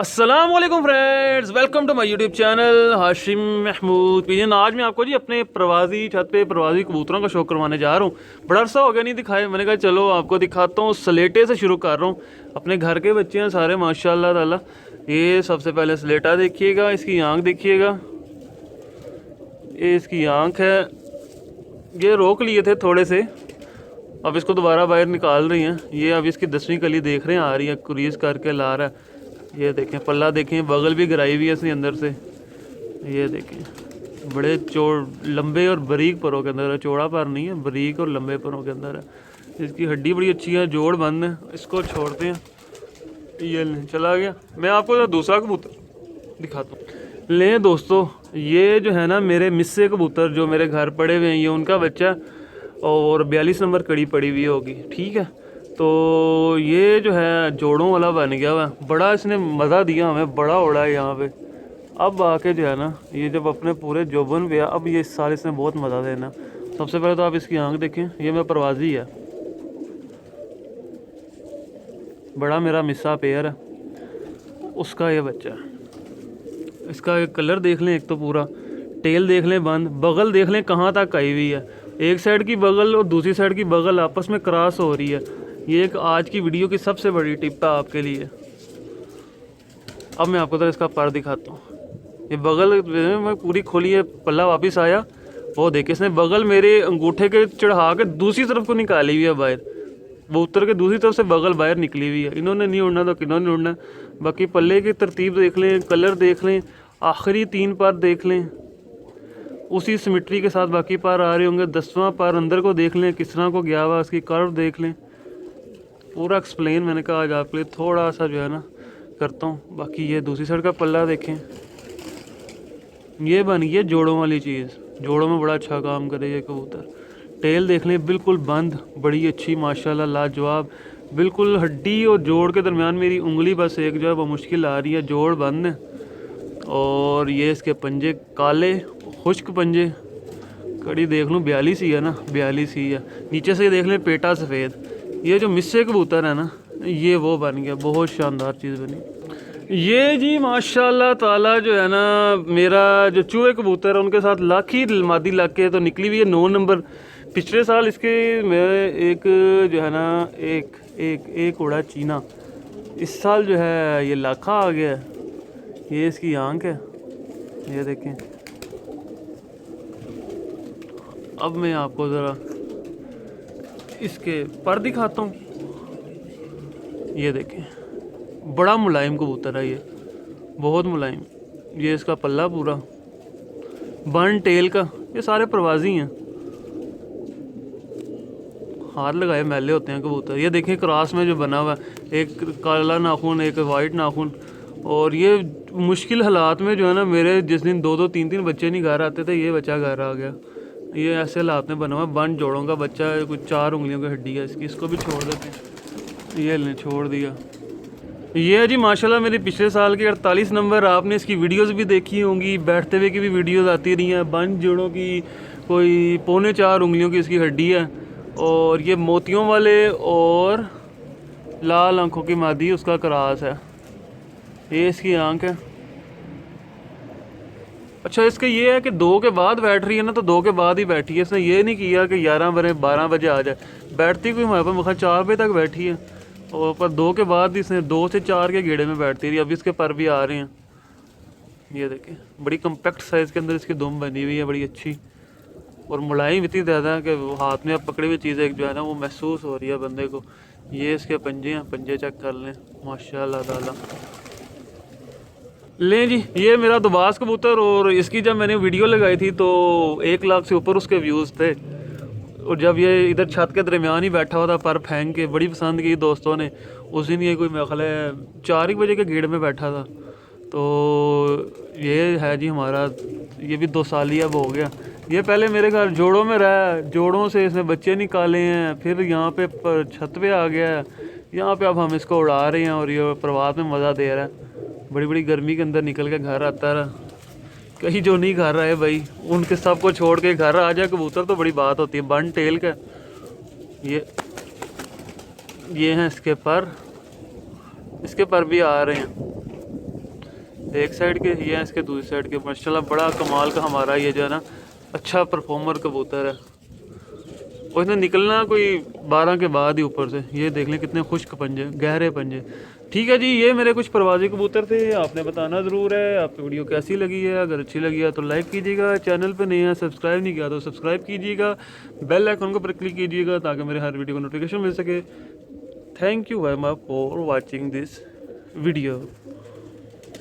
अस्सलाम वालेकुम friends, welcome to my YouTube channel Hashim Mahmood pigeon. आज मैं आपको जी अपने प्रवासी छत पे प्रवासी कबूतरों का शौक करवाने जा रहा हूँ। बड़ा अरसा हो गया नहीं दिखाए, मैंने कहा चलो आपको दिखाता हूँ। सलेटे से शुरू कर रहा हूँ, अपने घर के बच्चे हैं सारे माशाल्लाह ताला। ये सबसे पहले सलेटा देखिएगा, इसकी आँख देखिएगा, ये इसकी आँख है। ये रोक लिए थे थोड़े से, अब इसको दोबारा बाहर निकाल रही हैं। ये अब इसकी 10वीं कली देख रहे हैं, आ रही है, कुरीज करके ला रहा है। ये देखें पल्ला देखें, बगल भी गिराई हुई है इसने अंदर से। ये देखें बड़े लंबे और बारीक परों के अंदर है, चौड़ा पर नहीं है, बारीक और लंबे परों के अंदर है। इसकी हड्डी बड़ी अच्छी है, जोड़ बंद है। इसको छोड़ते हैं, ये चला गया। मैं आपको दूसरा कबूतर दिखाता हूँ। ले दोस्तों, ये जो है ना मेरे मिस्से कबूतर जो मेरे घर पड़े हुए हैं, ये उनका बच्चा और 42 नंबर कड़ी पड़ी हुई होगी, ठीक है। तो ये जो है जोड़ों वाला बन गया हुआ, बड़ा इसने मज़ा दिया हमें, बड़ा उड़ा है यहाँ पे। अब आके जो है ना ये जब अपने पूरे जोबन पे, अब ये इस साल इसने बहुत मज़ा देना। सबसे पहले तो आप इसकी आंख देखें, ये मैं प्रवासी है, बड़ा मेरा मिस्सा पेयर है, उसका ये बच्चा है। इसका एक कलर देख लें, एक तो पूरा टेल देख लें बंद, बगल देख लें कहाँ तक आई हुई है। एक साइड की बगल और दूसरी साइड की बगल आपस में क्रॉस हो रही है। ये एक आज की वीडियो की सबसे बड़ी टिप है आपके लिए। अब मैं आपको तो इसका पर दिखाता हूँ। ये बगल मैं पूरी खोली है, पल्ला वापस आया, वो देखे इसने बगल मेरे अंगूठे के चढ़ा के दूसरी तरफ को निकाली हुई है बाहर। वो उत्तर के दूसरी तरफ से बगल बाहर निकली हुई है। इन्होंने नहीं उड़ना तो किन्होंने उड़ना। बाकी पल्ले की तरतीब देख लें, कलर देख लें, आखिरी 3 पर देख लें, उसी सिमेट्री के साथ बाकी पार आ रहे होंगे। 10वां पार अंदर को देख लें किस तरह को गया हुआ, उसकी कर्व देख लें। पूरा एक्सप्लेन मैंने कहा आज आपके लिए थोड़ा सा जो है ना करता हूँ। बाकी ये दूसरी साइड का पल्ला देखें, ये बन गई जोड़ों वाली चीज़, जोड़ों में बड़ा अच्छा काम करे ये कबूतर। टेल देख लें बिल्कुल बंद, बड़ी अच्छी माशाल्लाह लाजवाब, बिल्कुल हड्डी और जोड़ के दरमियान मेरी उंगली बस एक जो है वो मुश्किल आ रही है, जोड़ बंद है। और ये इसके पंजे काले खुश्क पंजे, कड़ी देख लूँ 42 ही है ना, 42 ही है। नीचे से देख लें पेटा सफ़ेद। ये जो मिस्से कबूतर है ना, ये वो बन गया, बहुत शानदार चीज़ बनी। ये जी माशाल्लाह ताला जो है ना मेरा जो चूहे कबूतर है उनके साथ लाखी मादी लाख के तो निकली हुई है 9 नंबर। पिछले साल इसके मेरे एक जो है ना एक उड़ा चीना, इस साल जो है ये लाखा आ गया। ये इसकी आंख है, ये देखें। अब मैं आपको ज़रा इसके पर दिखाता हूँ। ये देखें बड़ा मुलायम कबूतर है ये, बहुत मुलायम। ये इसका पल्ला पूरा बन टेल का, ये सारे प्रवासी हैं, हाथ लगाए मैले होते हैं कबूतर। ये देखें क्रॉस में जो बना हुआ है, एक काला नाखून एक वाइट नाखून। और ये मुश्किल हालात में जो है ना मेरे जिस दिन 2-2 3-3 बच्चे नहीं घर आते थे, ये बच्चा घर आ गया। ये ऐसे हालात में बना हुआ, बन जोड़ों का बच्चा है, कुछ 4 उंगलियों की हड्डी है इसकी। इसको भी छोड़ देते हैं, ये ले छोड़ दिया। ये है जी माशाल्लाह मेरे पिछले साल के 48 नंबर। आपने इसकी वीडियोस भी देखी होंगी, बैठते हुए की भी वीडियोस आती रही हैं। बन जोड़ों की कोई 3.25 उंगलियों की इसकी हड्डी है। और ये मोतियों वाले और लाल आंखों की मादी उसका क्रॉस है। ये इसकी आंख है। अच्छा इसका ये है कि 2 के बाद बैठ रही है ना, तो 2 के बाद ही बैठी है। इसने ये नहीं किया कि 11 बजे 12 बजे आ जाए, बैठती कोई हमारे पास 4 बजे तक बैठी है। और पर 2 के बाद इसने 2 से 4 के गेड़े में बैठती रही। अभी इसके पर भी आ रहे हैं, ये देखें बड़ी कम्पैक्ट साइज़ के अंदर इसकी दुम बनी हुई है, बड़ी अच्छी। और मुलायम इतनी ज़्यादा है कि हाथ में अब पकड़ी हुई चीज़ एक जो है ना वो महसूस हो रही है बंदे को। ये इसके पंजे हैं, पंजे चेक कर लें माशाल्लाह ताला। लें जी, ये मेरा दुबास कबूतर, और इसकी जब मैंने वीडियो लगाई थी तो 1 लाख से ऊपर उसके व्यूज़ थे। और जब ये इधर छत के दरमियान ही बैठा हुआ था पर फेंक के, बड़ी पसंद की दोस्तों ने। उस दिन ये कोई मेरा ख्याल है 4 बजे के गेड़ में बैठा था। तो ये है जी हमारा, ये भी 2 साल ही अब हो गया। ये पहले मेरे घर जोड़ों में रहा, जोड़ों से इसने बच्चे निकाले हैं, फिर यहाँ पे छत पे आ गया है। यहाँ पे अब हम इसको उड़ा रहे हैं और ये प्रवास में मज़ा दे रहा है। बड़ी बड़ी गर्मी के अंदर निकल के घर आता रहा। कहीं जो नहीं घर रहे भाई, उनके सबको छोड़ के घर आ जाए कबूतर तो बड़ी बात होती है। बन टेल का ये हैं इसके पर भी आ रहे हैं। एक साइड के, ये है इसके दूसरी साइड के। माशाल्लाह बड़ा कमाल का हमारा ये जो है ना अच्छा परफॉर्मर कबूतर है। और इसने निकलना कोई 12 के बाद ही ऊपर से। ये देख लें कितने खुश्क पंजे, गहरे पंजे। ठीक है जी, ये मेरे कुछ प्रवासी कबूतर थे, आपने बताना ज़रूर है आपको वीडियो कैसी लगी है। अगर अच्छी लगी है तो लाइक कीजिएगा, चैनल पे नहीं है सब्सक्राइब नहीं किया तो सब्सक्राइब कीजिएगा, बेल आइकन को पर क्लिक कीजिएगा ताकि मेरे हर वीडियो को नोटिफिकेशन मिल सके। Thank you very much for watching this video.